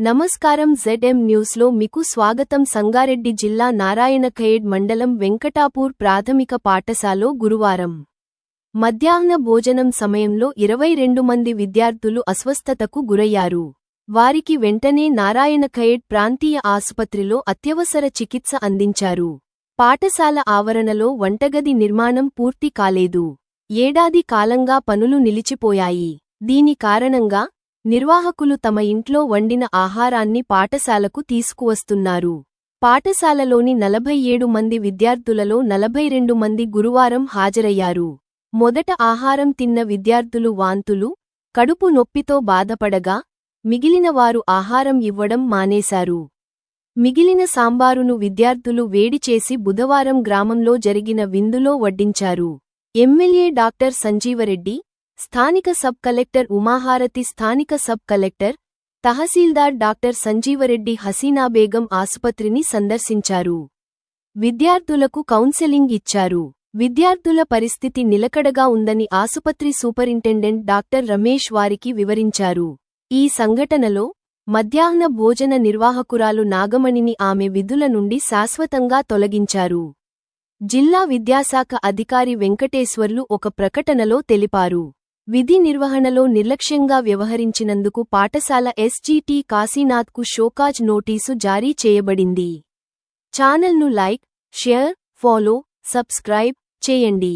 నమస్కారం. ZM న్యూస్లో మీకు స్వాగతం. సంగారెడ్డి జిల్లా నారాయణఖేడ్ మండలం వెంకటాపూర్ ప్రాథమిక పాఠశాలలో గురువారం మధ్యాహ్న భోజనం సమయంలో 22 మంది విద్యార్థులు అస్వస్థతకు గురయ్యారు. వారికి వెంటనే నారాయణఖేడ్ ప్రాంతీయ ఆసుపత్రిలో అత్యవసర చికిత్స అందించారు. పాఠశాల ఆవరణలో వంటగది నిర్మాణం పూర్తి కాలేదు. ఏడాది కాలంగా పనులు నిలిచిపోయాయి. దీని కారణంగా నిర్వాహకులు తమ ఇంట్లో వండిన ఆహారాన్ని పాఠశాలకు తీసుకువస్తున్నారు. పాఠశాలలోని 47 మంది విద్యార్థులలో 42 మంది గురువారం హాజరయ్యారు. మొదట ఆహారం తిన్న విద్యార్థులు వాంతులు, కడుపు నొప్పితో బాధపడగా మిగిలిన వారు ఆహారం ఇవ్వడం మానేశారు. మిగిలిన సాంబారును విద్యార్థులు వేడిచేసి బుధవారం గ్రామంలో జరిగిన విందులో వడ్డించారు. ఎమ్మెల్యే డాక్టర్ సంజీవరెడ్డి, స్థానిక సబ్ కలెక్టర్ ఉమాహారతి, స్థానిక సబ్ కలెక్టర్, తహసీల్దార్ డాక్టర్ సంజీవరెడ్డి హసీనాబేగం ఆసుపత్రిని సందర్శించారు. విద్యార్థులకు కౌన్సెలింగ్ ఇచ్చారు. విద్యార్థుల పరిస్థితి నిలకడగా ఉందని ఆసుపత్రి సూపరింటెండెంట్ డాక్టర్ రమేష్ వారికి వివరించారు. ఈ సంఘటనలో మధ్యాహ్న భోజన నిర్వాహకురాలు నాగమణిని ఆమె విధుల నుండి శాశ్వతంగా తొలగించారు. జిల్లా విద్యాశాఖ అధికారి వెంకటేశ్వర్లు ఒక ప్రకటనలో తెలిపారు. విధి నిర్వహణలో నిర్లక్ష్యంగా వ్యవహరించినందుకు పాఠశాల SGT కాశీనాథ్కు షోకాజ్ నోటీసు జారీ చేయబడింది. ఛానల్ను లైక్, షేర్, ఫాలో, సబ్స్క్రైబ్ చేయండి.